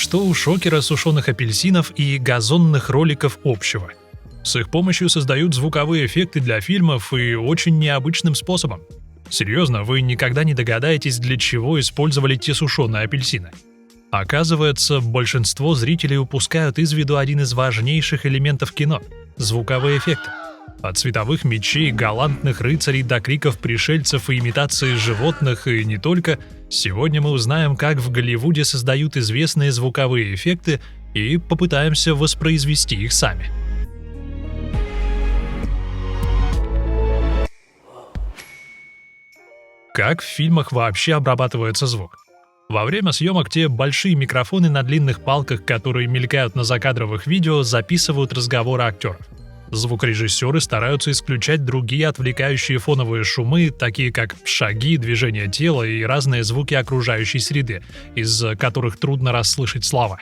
Что у шокера сушеных апельсинов и газонных роликов общего? С их помощью создают звуковые эффекты для фильмов и очень необычным способом. Серьезно, вы никогда не догадаетесь, для чего использовали те сушеные апельсины. Оказывается, большинство зрителей упускают из виду один из важнейших элементов кино – звуковые эффекты. От световых мечей, галантных рыцарей до криков пришельцев и имитации животных, и не только, сегодня мы узнаем, как в Голливуде создают известные звуковые эффекты и попытаемся воспроизвести их сами. Как в фильмах вообще обрабатывается звук? Во время съемок те большие микрофоны на длинных палках, которые мелькают на закадровых видео, записывают разговоры актеров. Звукорежиссеры стараются исключать другие отвлекающие фоновые шумы, такие как шаги, движение тела и разные звуки окружающей среды, из которых трудно расслышать слова.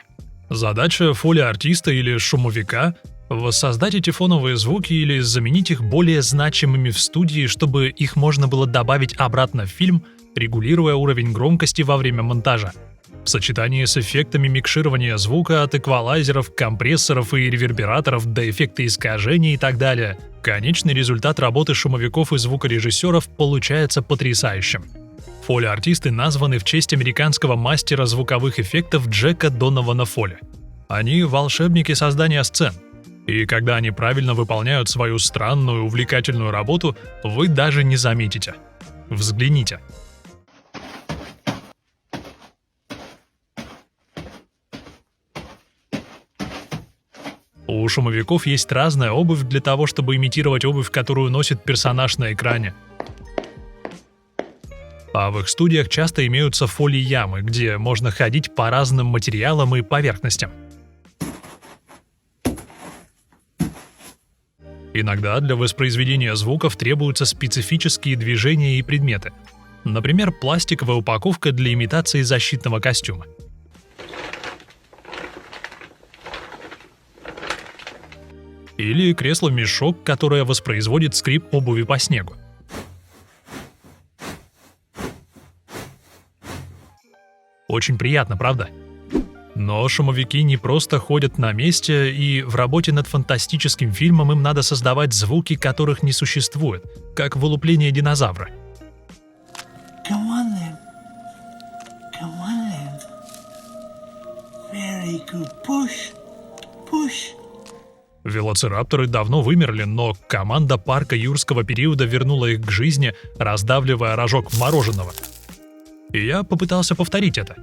Задача фолиартиста или шумовика — воссоздать эти фоновые звуки или заменить их более значимыми в студии, чтобы их можно было добавить обратно в фильм, регулируя уровень громкости во время монтажа. В сочетании с эффектами микширования звука от эквалайзеров, компрессоров и ревербераторов до эффекта искажения и так далее, конечный результат работы шумовиков и звукорежиссеров получается потрясающим. Фоли-артисты названы в честь американского мастера звуковых эффектов Джека Донована Фоли. Они волшебники создания сцен. И когда они правильно выполняют свою странную, увлекательную работу, вы даже не заметите. Взгляните. У шумовиков есть разная обувь для того, чтобы имитировать обувь, которую носит персонаж на экране. А в их студиях часто имеются фоли-ямы, где можно ходить по разным материалам и поверхностям. Иногда для воспроизведения звуков требуются специфические движения и предметы. Например, пластиковая упаковка для имитации защитного костюма. Или кресло-мешок, которое воспроизводит скрип обуви по снегу. Очень приятно, правда? Но шумовики не просто ходят на месте, и в работе над фантастическим фильмом им надо создавать звуки, которых не существует, как вылупление динозавра. Come on then. Come on then. Very good. Push. Push. Велоцирапторы давно вымерли, но команда парка юрского периода вернула их к жизни, раздавливая рожок мороженого. И я попытался повторить это.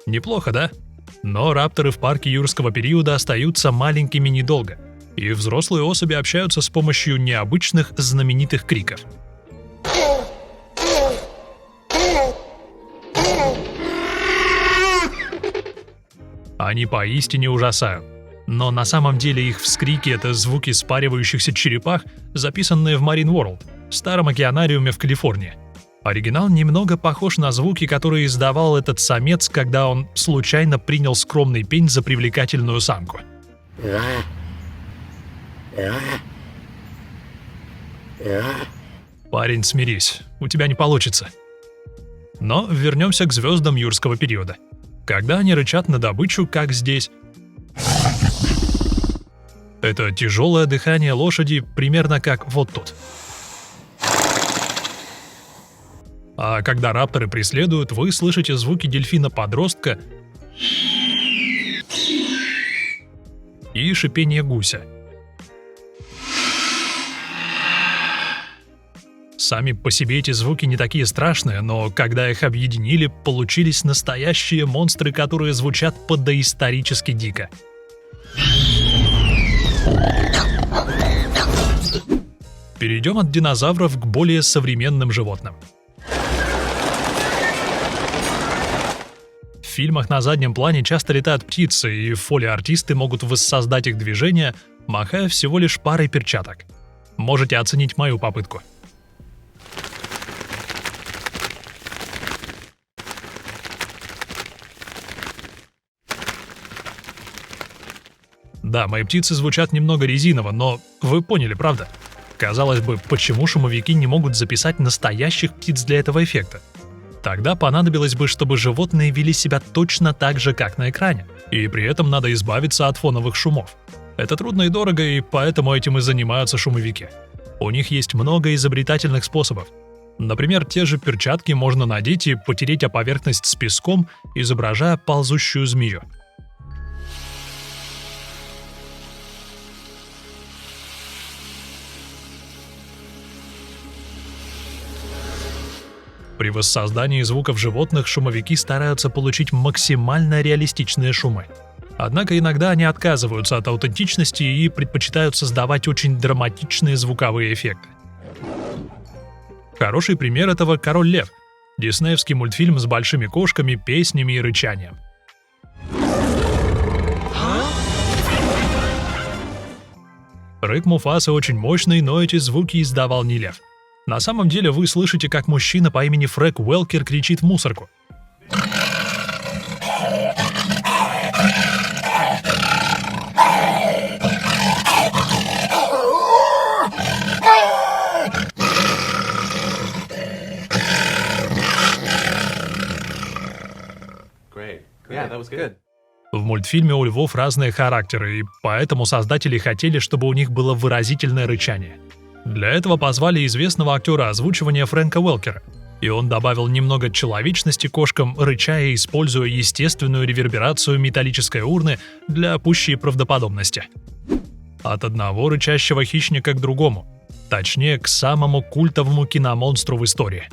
Неплохо, да? Но рапторы в парке юрского периода остаются маленькими недолго, и взрослые особи общаются с помощью необычных знаменитых криков. Они поистине ужасают. Но на самом деле их вскрики — это звуки спаривающихся черепах, записанные в Marine World, старом океанариуме в Калифорнии. Оригинал немного похож на звуки, которые издавал этот самец, когда он случайно принял скромный пень за привлекательную самку. Парень, смирись, у тебя не получится. Но вернемся к звездам юрского периода. Когда они рычат на добычу, как здесь. Это тяжелое дыхание лошади, примерно как вот тут. А когда рапторы преследуют, вы слышите звуки дельфина-подростка и шипение гуся. Сами по себе эти звуки не такие страшные, но когда их объединили, получились настоящие монстры, которые звучат по-доисторически дико. Перейдем от динозавров к более современным животным. В фильмах на заднем плане часто летают птицы, и фоли-артисты могут воссоздать их движения, махая всего лишь парой перчаток. Можете оценить мою попытку. Да, мои птицы звучат немного резиново, но вы поняли, правда? Казалось бы, почему шумовики не могут записать настоящих птиц для этого эффекта? Тогда понадобилось бы, чтобы животные вели себя точно так же, как на экране, и при этом надо избавиться от фоновых шумов. Это трудно и дорого, и поэтому этим и занимаются шумовики. У них есть много изобретательных способов. Например, те же перчатки можно надеть и потереть о поверхность с песком, изображая ползущую змею. При воссоздании звуков животных шумовики стараются получить максимально реалистичные шумы. Однако иногда они отказываются от аутентичности и предпочитают создавать очень драматичные звуковые эффекты. Хороший пример этого — «Король лев» — диснеевский мультфильм с большими кошками, песнями и рычанием. Рык Муфасы очень мощный, но эти звуки издавал не лев. На самом деле вы слышите, как мужчина по имени Фрэг Уэлкер кричит в мусорку. В мультфильме у львов разные характеры, и поэтому создатели хотели, чтобы у них было выразительное рычание. Для этого позвали известного актера озвучивания Фрэнка Уэлкера, и он добавил немного человечности кошкам, рыча и используя естественную реверберацию металлической урны для пущей правдоподобности. От одного рычащего хищника к другому, точнее, к самому культовому киномонстру в истории.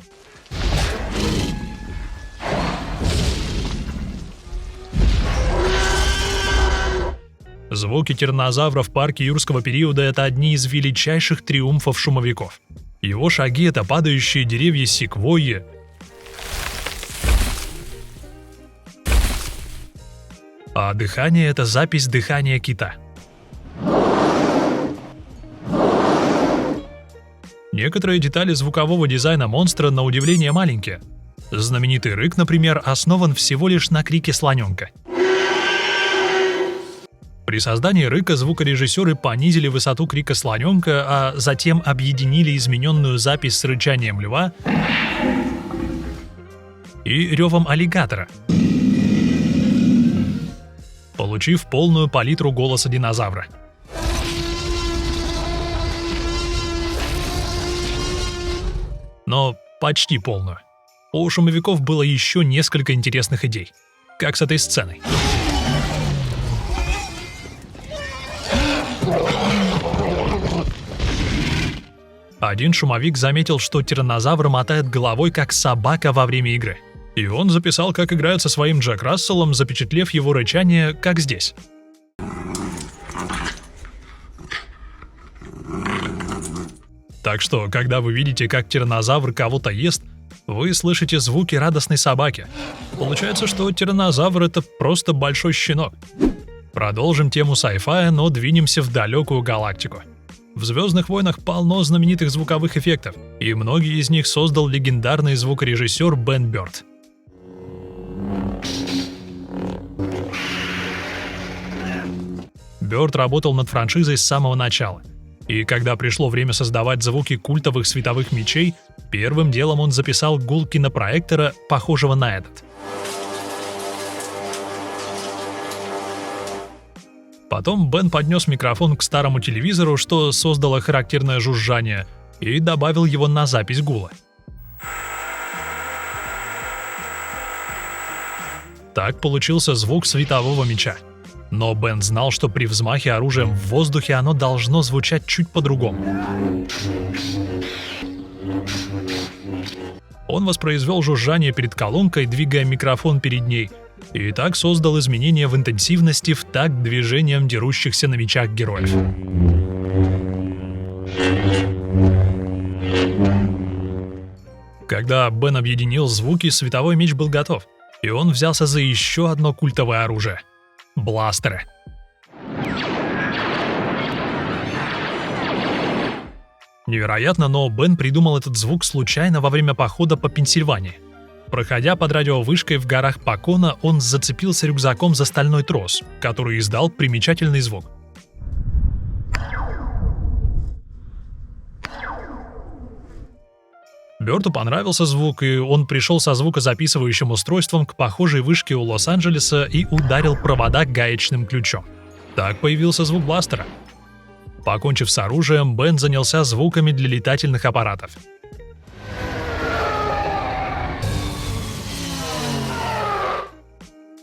Звуки тираннозавра в парке юрского периода — это одни из величайших триумфов шумовиков. Его шаги — это падающие деревья секвойи, а дыхание — это запись дыхания кита. Некоторые детали звукового дизайна монстра на удивление маленькие. Знаменитый рык, например, основан всего лишь на крике слоненка. При создании рыка звукорежиссеры понизили высоту крика слоненка, а затем объединили измененную запись с рычанием льва и ревом аллигатора, получив полную палитру голоса динозавра. Но почти полную. У шумовиков было еще несколько интересных идей, как с этой сценой. Один шумовик заметил, что тираннозавр мотает головой, как собака во время игры. И он записал, как играют со своим Джек Расселом, запечатлев его рычание, как здесь. Так что, когда вы видите, как тираннозавр кого-то ест, вы слышите звуки радостной собаки. Получается, что тираннозавр — это просто большой щенок. Продолжим тему sci-fi, но двинемся в далекую галактику. В «Звездных войнах» полно знаменитых звуковых эффектов, и многие из них создал легендарный звукорежиссер Бен Бёрд. Бёрд работал над франшизой с самого начала, и когда пришло время создавать звуки культовых световых мечей, первым делом он записал гул кинопроектора, похожего на этот. Потом Бен поднес микрофон к старому телевизору, что создало характерное жужжание, и добавил его на запись гула. Так получился звук светового меча. Но Бен знал, что при взмахе оружием в воздухе оно должно звучать чуть по-другому. Он воспроизвел жужжание перед колонкой, двигая микрофон перед ней, и так создал изменения в интенсивности в такт движением дерущихся на мечах героев. Когда Бен объединил звуки, световой меч был готов, и он взялся за еще одно культовое оружие — бластеры. Невероятно, но Бен придумал этот звук случайно во время похода по Пенсильвании. Проходя под радиовышкой в горах Покона, он зацепился рюкзаком за стальной трос, который издал примечательный звук. Бёрту понравился звук, и он пришел со звукозаписывающим устройством к похожей вышке у Лос-Анджелеса и ударил провода гаечным ключом. Так появился звук бластера. Покончив с оружием, Бен занялся звуками для летательных аппаратов.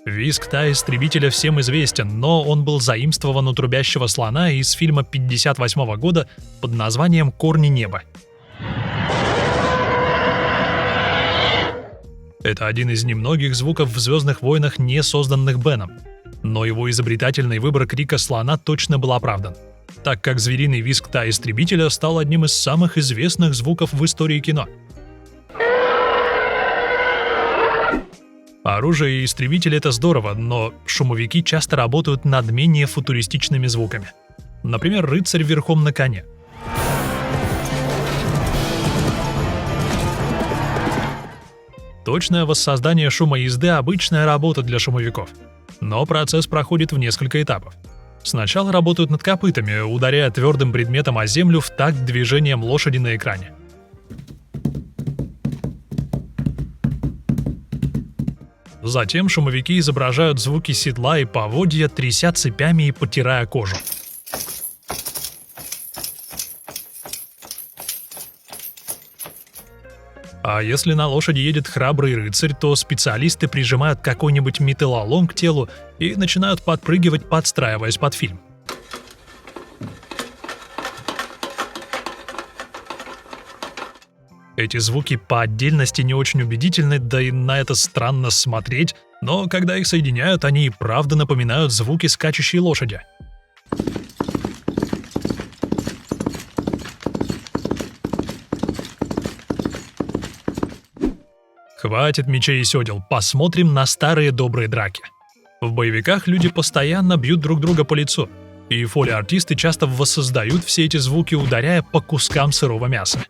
Визг Та-истребителя всем известен, но он был заимствован у трубящего слона из фильма 1958 года под названием «Корни неба». Это один из немногих звуков в «Звездных войнах», не созданных Беном. Но его изобретательный выбор крика слона точно был оправдан, так как звериный визг Та-истребителя стал одним из самых известных звуков в истории кино. Оружие и истребители — это здорово, но шумовики часто работают над менее футуристичными звуками. Например, рыцарь верхом на коне. Точное воссоздание шума езды — обычная работа для шумовиков. Но процесс проходит в несколько этапов. Сначала работают над копытами, ударяя твердым предметом о землю в такт движением лошади на экране. Затем шумовики изображают звуки седла и поводья, тряся цепями и потирая кожу. А если на лошади едет храбрый рыцарь, то специалисты прижимают какой-нибудь металлолом к телу и начинают подпрыгивать, подстраиваясь под фильм. Эти звуки по отдельности не очень убедительны, да и на это странно смотреть, но когда их соединяют, они и правда напоминают звуки скачущей лошади. Хватит мечей и сёдел, посмотрим на старые добрые драки. В боевиках люди постоянно бьют друг друга по лицу, и фоли-артисты часто воссоздают все эти звуки, ударяя по кускам сырого мяса.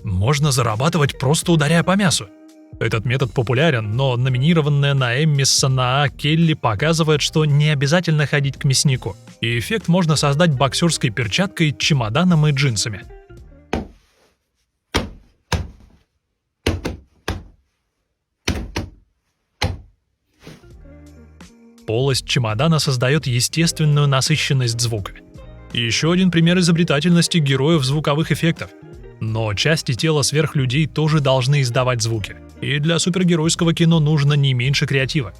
Можно зарабатывать, просто ударяя по мясу. Этот метод популярен, но номинированная на Эмми Санаа Келли показывает, что не обязательно ходить к мяснику, и эффект можно создать боксерской перчаткой, чемоданом и джинсами. Полость чемодана создает естественную насыщенность звука. Еще один пример изобретательности героев звуковых эффектов. Но части тела сверхлюдей тоже должны издавать звуки. И для супергеройского кино нужно не меньше креатива.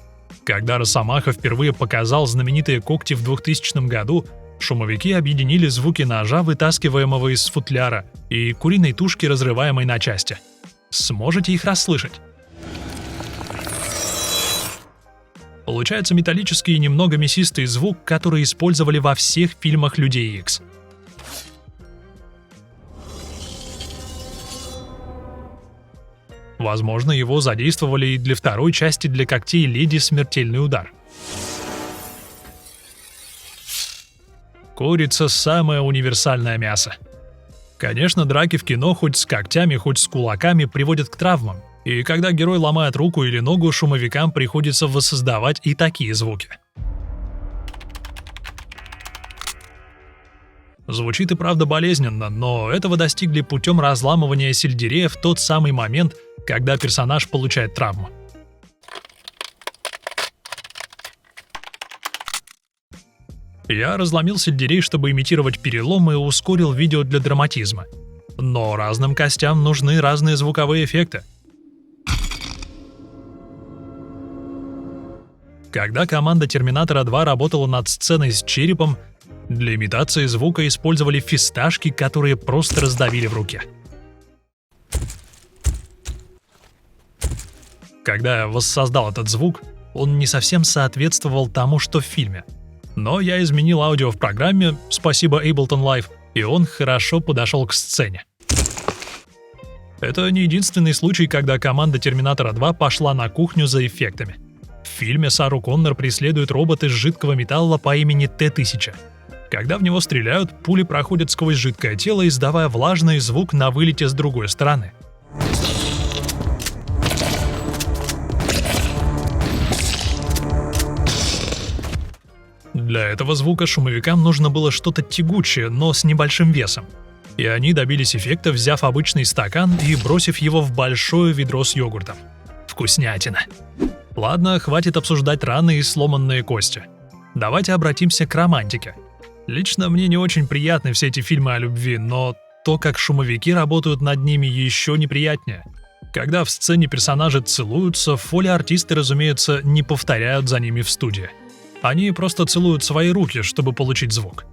Когда Росомаха впервые показал знаменитые когти в 2000 году, шумовики объединили звуки ножа, вытаскиваемого из футляра, и куриной тушки, разрываемой на части. Сможете их расслышать? Получается металлический и немного мясистый звук, который использовали во всех фильмах Людей Икс. Возможно, его задействовали и для второй части для когтей Леди Смертельный удар. Курица — самое универсальное мясо. Конечно, драки в кино хоть с когтями, хоть с кулаками приводят к травмам, и когда герой ломает руку или ногу, шумовикам приходится воссоздавать и такие звуки. Звучит и правда болезненно, но этого достигли путем разламывания сельдерея в тот самый момент, когда персонаж получает травму. Я разломил сельдерей, чтобы имитировать перелом, и ускорил видео для драматизма. Но разным костям нужны разные звуковые эффекты. Когда команда Терминатора 2 работала над сценой с черепом, для имитации звука использовали фисташки, которые просто раздавили в руке. Когда я воссоздал этот звук, он не совсем соответствовал тому, что в фильме. Но я изменил аудио в программе, спасибо Ableton Live, и он хорошо подошел к сцене. Это не единственный случай, когда команда Терминатора 2 пошла на кухню за эффектами. В фильме Сару Коннор преследует робот из жидкого металла по имени Т-1000. Когда в него стреляют, пули проходят сквозь жидкое тело, издавая влажный звук на вылете с другой стороны. Для этого звука шумовикам нужно было что-то тягучее, но с небольшим весом. И они добились эффекта, взяв обычный стакан и бросив его в большое ведро с йогуртом. Вкуснятина. Ладно, хватит обсуждать раны и сломанные кости. Давайте обратимся к романтике. Лично мне не очень приятны все эти фильмы о любви, но то, как шумовики работают над ними, еще неприятнее. Когда в сцене персонажи целуются, фоли-артисты, разумеется, не повторяют за ними в студии. Они просто целуют свои руки, чтобы получить звук.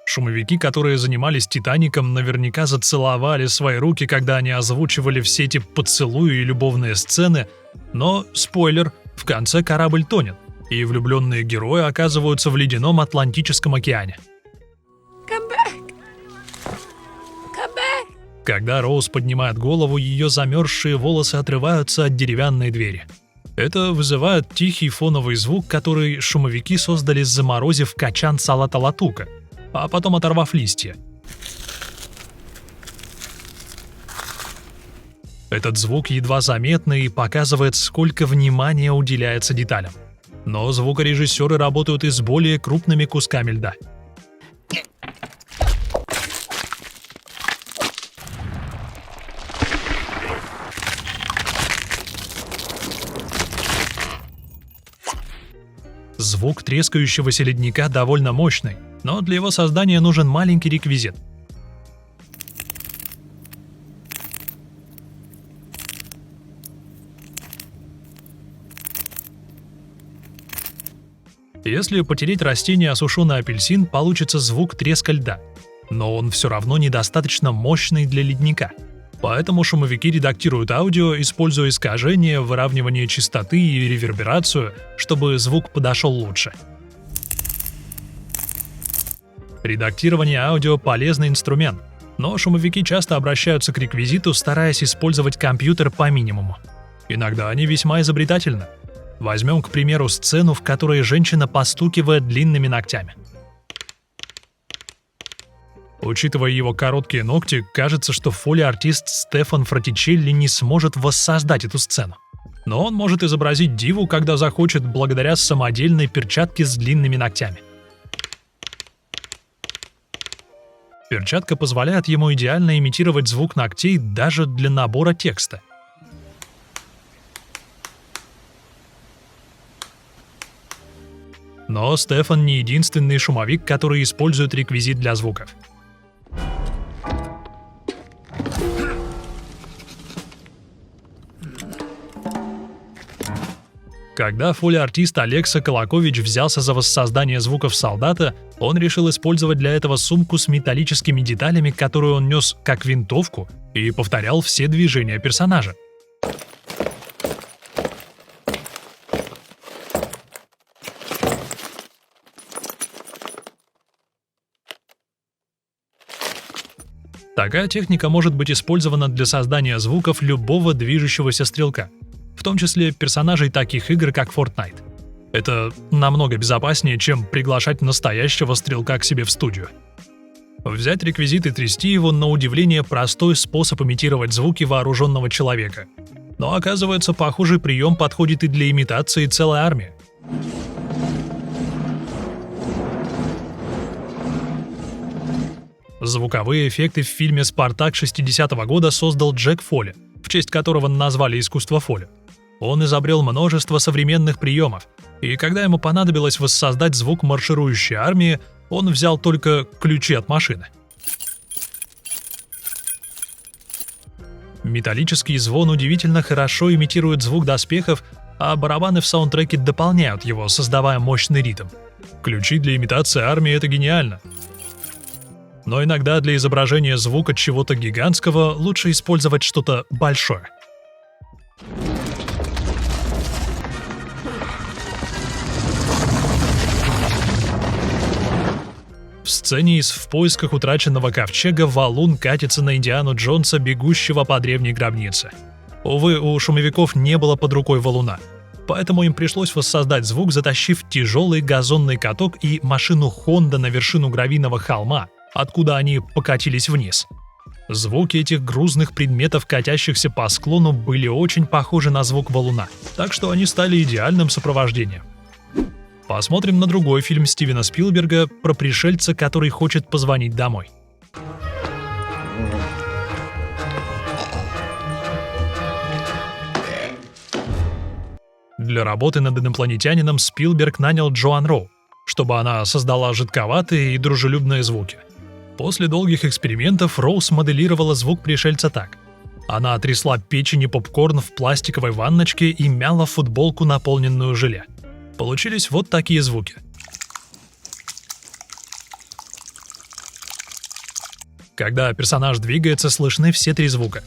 Шумовики, которые занимались «Титаником», наверняка зацеловали свои руки, когда они озвучивали все эти поцелуи и любовные сцены, но, спойлер, в конце корабль тонет, и влюбленные герои оказываются в ледяном Атлантическом океане. Когда Роуз поднимает голову, ее замерзшие волосы отрываются от деревянной двери. Это вызывает тихий фоновый звук, который шумовики создали, заморозив качан салата латука, а потом оторвав листья. Этот звук едва заметный и показывает, сколько внимания уделяется деталям. Но звукорежиссеры работают и с более крупными кусками льда. Звук трескающегося ледника довольно мощный, но для его создания нужен маленький реквизит. Если потереть растение о сушеный апельсин, получится звук треска льда, но он все равно недостаточно мощный для ледника. Поэтому шумовики редактируют аудио, используя искажение, выравнивание частоты и реверберацию, чтобы звук подошел лучше. Редактирование аудио – полезный инструмент, но шумовики часто обращаются к реквизиту, стараясь использовать компьютер по минимуму. Иногда они весьма изобретательны. Возьмем, к примеру, сцену, в которой женщина постукивает длинными ногтями. Учитывая его короткие ногти, кажется, что фоли-артист Стефан Фратичелли не сможет воссоздать эту сцену. Но он может изобразить диву, когда захочет, благодаря самодельной перчатке с длинными ногтями. Перчатка позволяет ему идеально имитировать звук ногтей даже для набора текста. Но Стефан не единственный шумовик, который использует реквизит для звуков. Когда фоли-артист Олег Соколакович взялся за воссоздание звуков солдата, он решил использовать для этого сумку с металлическими деталями, которую он нес как винтовку, и повторял все движения персонажа. Такая техника может быть использована для создания звуков любого движущегося стрелка, в том числе персонажей таких игр, как Fortnite. Это намного безопаснее, чем приглашать настоящего стрелка к себе в студию. Взять реквизит и трясти его, на удивление, простой способ имитировать звуки вооруженного человека. Но оказывается, похожий прием подходит и для имитации целой армии. Звуковые эффекты в фильме «Спартак» 60-го года создал Джек Фоли, в честь которого назвали искусство Фоли. Он изобрел множество современных приемов, и когда ему понадобилось воссоздать звук марширующей армии, он взял только ключи от машины. Металлический звон удивительно хорошо имитирует звук доспехов, а барабаны в саундтреке дополняют его, создавая мощный ритм. Ключи для имитации армии — это гениально. Но иногда для изображения звука чего-то гигантского лучше использовать что-то большое. В сцене из «В поисках утраченного ковчега» валун катится на Индиану Джонса, бегущего по древней гробнице. Увы, у шумовиков не было под рукой валуна, поэтому им пришлось воссоздать звук, затащив тяжелый газонный каток и машину Honda на вершину гравийного холма, откуда они покатились вниз. Звуки этих грузных предметов, катящихся по склону, были очень похожи на звук валуна, так что они стали идеальным сопровождением. Посмотрим на другой фильм Стивена Спилберга про пришельца, который хочет позвонить домой. Для работы над инопланетянином Спилберг нанял Джоан Роу, чтобы она создала жидковатые и дружелюбные звуки. После долгих экспериментов Роу смоделировала звук пришельца так. Она трясла печень и попкорн в пластиковой ванночке и мяла футболку, наполненную желе. Получились вот такие звуки. Когда персонаж двигается, слышны все 3 звука.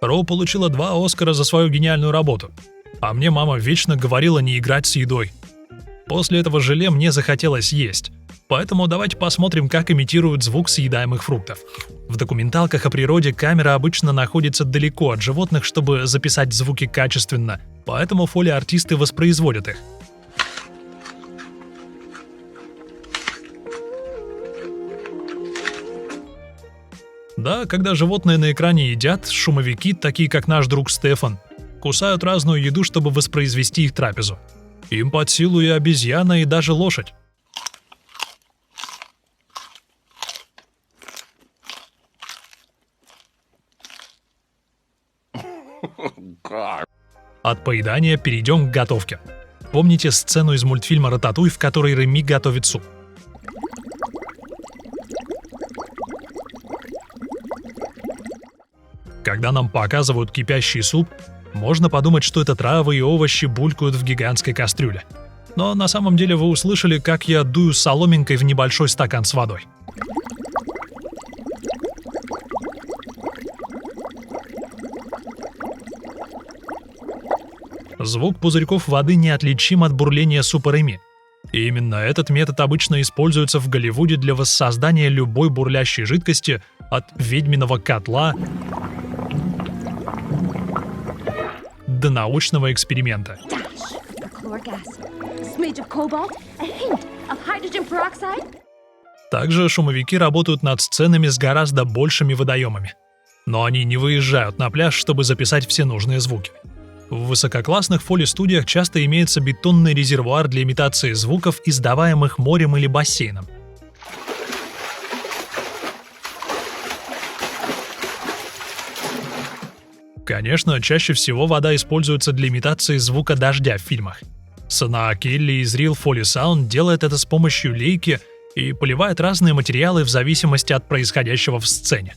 Роу получила 2 Оскара за свою гениальную работу. А мне мама вечно говорила не играть с едой. После этого желе мне захотелось есть. Поэтому давайте посмотрим, как имитируют звук съедаемых фруктов. В документалках о природе камера обычно находится далеко от животных, чтобы записать звуки качественно, поэтому фолиартисты воспроизводят их. Да, когда животные на экране едят, шумовики, такие как наш друг Стефан, кусают разную еду, чтобы воспроизвести их трапезу. Им под силу и обезьяна, и даже лошадь. От поедания перейдем к готовке. Помните сцену из мультфильма «Рататуй», в которой Реми готовит суп? Когда нам показывают кипящий суп, можно подумать, что это травы и овощи булькают в гигантской кастрюле. Но на самом деле вы услышали, как я дую соломинкой в небольшой стакан с водой. Звук пузырьков воды неотличим от бурления супа Реми. И именно этот метод обычно используется в Голливуде для воссоздания любой бурлящей жидкости, от ведьминого котла до научного эксперимента. Также шумовики работают над сценами с гораздо большими водоемами. Но они не выезжают на пляж, чтобы записать все нужные звуки. В высококлассных фоли-студиях часто имеется бетонный резервуар для имитации звуков, издаваемых морем или бассейном. Конечно, чаще всего вода используется для имитации звука дождя в фильмах. Сана Келли из Real Foley Sound делает это с помощью лейки и поливает разные материалы в зависимости от происходящего в сцене.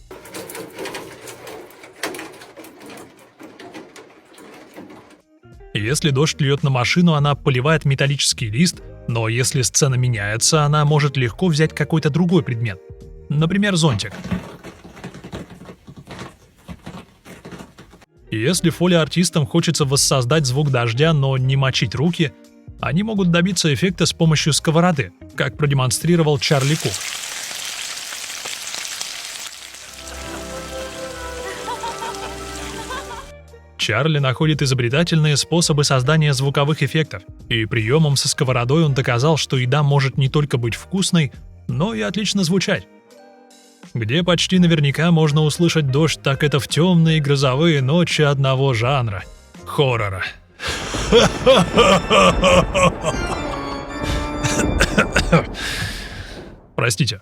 Если дождь льет на машину, она поливает металлический лист, но если сцена меняется, она может легко взять какой-то другой предмет. Например, зонтик. Если фолиартистам хочется воссоздать звук дождя, но не мочить руки, они могут добиться эффекта с помощью сковороды, как продемонстрировал Чарли Кук. Чарли находит изобретательные способы создания звуковых эффектов, и приемом со сковородой он доказал, что еда может не только быть вкусной, но и отлично звучать. Где почти наверняка можно услышать дождь, так это в темные грозовые ночи одного жанра — хоррора. Простите.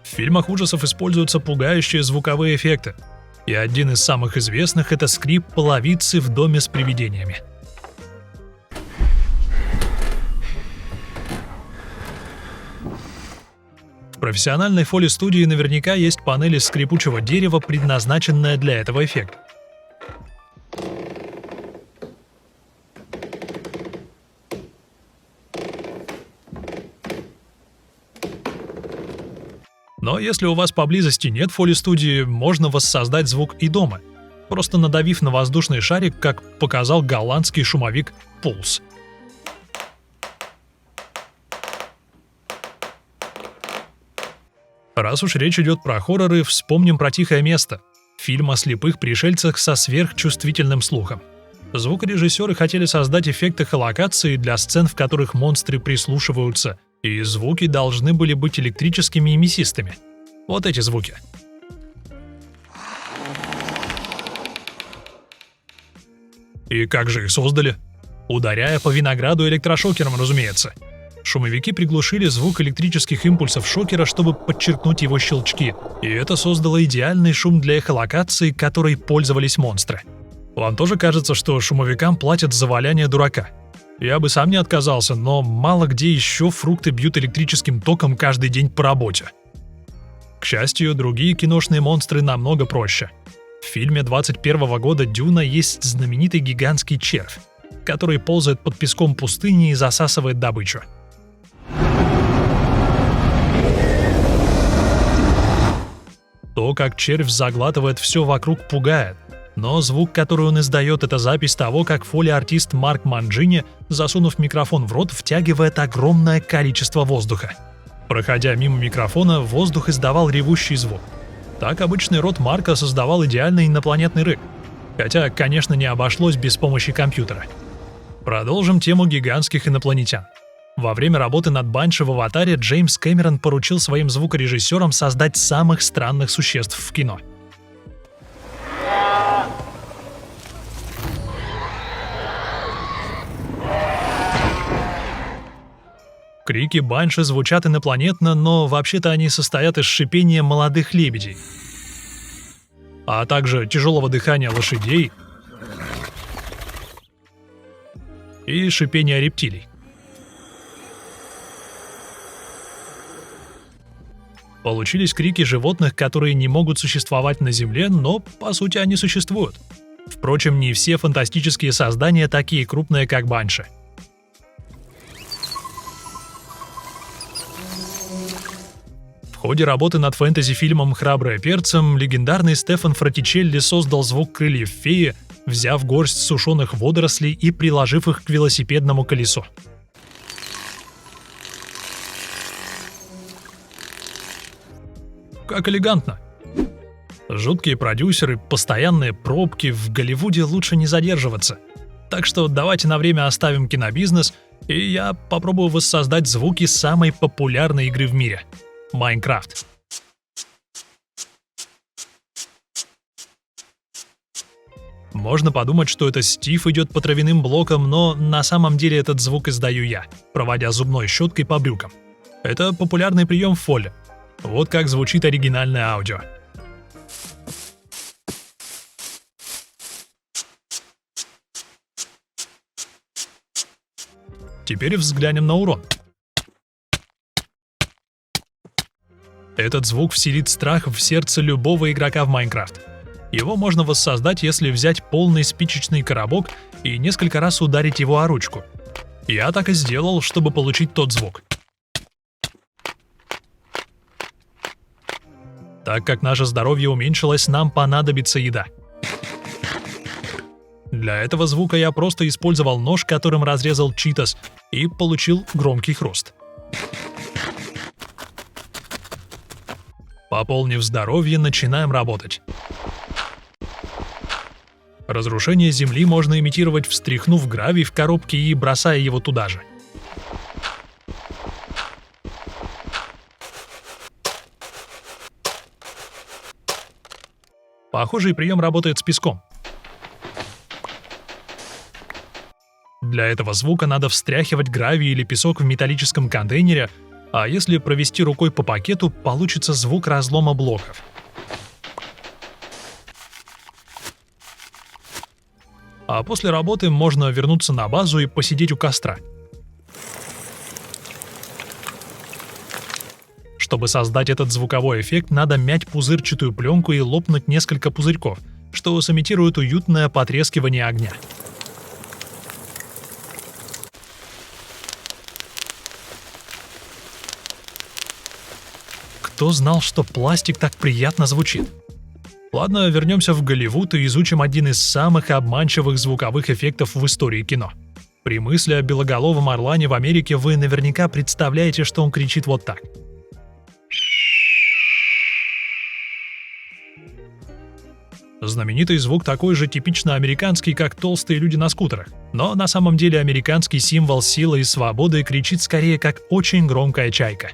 В фильмах ужасов используются пугающие звуковые эффекты. И один из самых известных — это скрип половицы в доме с привидениями. В профессиональной фоли-студии наверняка есть панель из скрипучего дерева, предназначенная для этого эффекта. Но если у вас поблизости нет фоли-студии, можно воссоздать звук и дома, просто надавив на воздушный шарик, как показал голландский шумовик Pulse. Раз уж речь идет про хорроры, вспомним про «Тихое место» — фильм о слепых пришельцах со сверхчувствительным слухом. Звукорежиссеры хотели создать эффект эхолокации для сцен, в которых монстры прислушиваются, и звуки должны были быть электрическими и мясистыми. Вот эти звуки. И как же их создали? Ударяя по винограду электрошокером, разумеется. Шумовики приглушили звук электрических импульсов шокера, чтобы подчеркнуть его щелчки, и это создало идеальный шум для эхолокации, которой пользовались монстры. Вам тоже кажется, что шумовикам платят за валяние дурака? Я бы сам не отказался, но мало где еще фрукты бьют электрическим током каждый день по работе. К счастью, другие киношные монстры намного проще. В фильме 21 года «Дюна» есть знаменитый гигантский червь, который ползает под песком пустыни и засасывает добычу. То, как червь заглатывает все вокруг, пугает. Но звук, который он издает, это запись того, как фолиартист Марк Манджини, засунув микрофон в рот, втягивает огромное количество воздуха. Проходя мимо микрофона, воздух издавал ревущий звук. Так обычный рот Марка создавал идеальный инопланетный рык. Хотя, конечно, не обошлось без помощи компьютера. Продолжим тему гигантских инопланетян. Во время работы над Банши в «Аватаре» Джеймс Кэмерон поручил своим звукорежиссерам создать самых странных существ в кино. Крики Банши звучат инопланетно, но вообще-то они состоят из шипения молодых лебедей, а также тяжелого дыхания лошадей и шипения рептилий. Получились крики животных, которые не могут существовать на Земле, но, по сути, они существуют. Впрочем, не все фантастические создания такие крупные, как Банши. В ходе работы над фэнтези-фильмом «Храброе перцем» легендарный Стефан Фратичелли создал звук крыльев феи, взяв горсть сушеных водорослей и приложив их к велосипедному колесу. Как элегантно. Жуткие продюсеры, постоянные пробки, в Голливуде лучше не задерживаться. Так что давайте на время оставим кинобизнес, и я попробую воссоздать звуки самой популярной игры в мире — Майнкрафт. Можно подумать, что это Стив идет по травяным блокам, но на самом деле этот звук издаю я, проводя зубной щеткой по брюкам. Это популярный прием в фоле. Вот как звучит оригинальное аудио. Теперь взглянем на урон. Этот звук вселит страх в сердце любого игрока в Майнкрафт. Его можно воссоздать, если взять полный спичечный коробок и несколько раз ударить его о ручку. Я так и сделал, чтобы получить тот звук. Так как наше здоровье уменьшилось, нам понадобится еда. Для этого звука я просто использовал нож, которым разрезал читос, и получил громкий хруст. Пополнив здоровье, начинаем работать. Разрушение земли можно имитировать, встряхнув гравий в коробке и бросая его туда же. Похожий прием работает с песком. Для этого звука надо встряхивать гравий или песок в металлическом контейнере, а если провести рукой по пакету, получится звук разлома блоков. А после работы можно вернуться на базу и посидеть у костра. Чтобы создать этот звуковой эффект, надо мять пузырчатую пленку и лопнуть несколько пузырьков, что сымитирует уютное потрескивание огня. Кто знал, что пластик так приятно звучит? Ладно, вернемся в Голливуд и изучим один из самых обманчивых звуковых эффектов в истории кино. При мысли о белоголовом орлане в Америке вы наверняка представляете, что он кричит вот так. Знаменитый звук такой же типично американский, как толстые люди на скутерах. Но на самом деле американский символ силы и свободы кричит скорее как очень громкая чайка.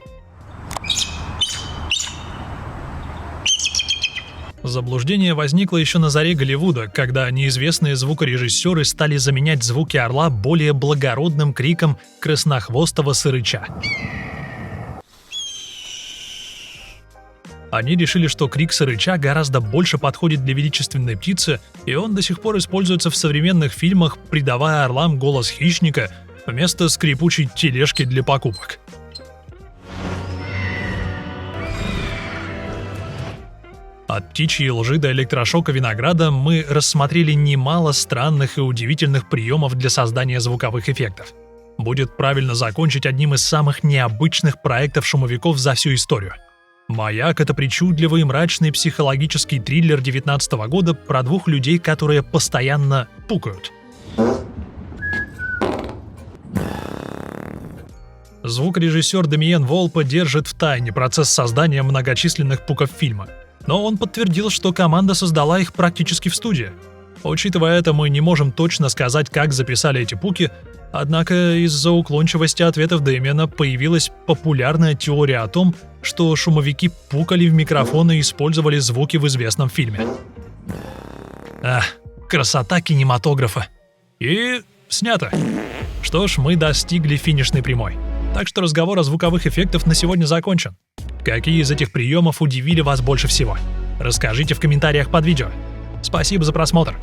Заблуждение возникло еще на заре Голливуда, когда неизвестные звукорежиссеры стали заменять звуки орла более благородным криком краснохвостого сырыча. Они решили, что крик сырыча гораздо больше подходит для величественной птицы, и он до сих пор используется в современных фильмах, придавая орлам голос хищника вместо скрипучей тележки для покупок. От птичьей лжи до электрошока винограда мы рассмотрели немало странных и удивительных приемов для создания звуковых эффектов. Будет правильно закончить одним из самых необычных проектов шумовиков за всю историю. «Маяк» — это причудливый и мрачный психологический триллер 19 года про двух людей, которые постоянно пукают. Звукорежиссер Дамиен Волпе держит в тайне процесс создания многочисленных пуков фильма, но он подтвердил, что команда создала их практически в студии. Учитывая это, мы не можем точно сказать, как записали эти пуки, однако из-за уклончивости ответов Дэмиена появилась популярная теория о том, что шумовики пукали в микрофоны и использовали звуки в известном фильме. Красота кинематографа. И снято. Что ж, мы достигли финишной прямой. Так что разговор о звуковых эффектах на сегодня закончен. Какие из этих приемов удивили вас больше всего? Расскажите в комментариях под видео. Спасибо за просмотр.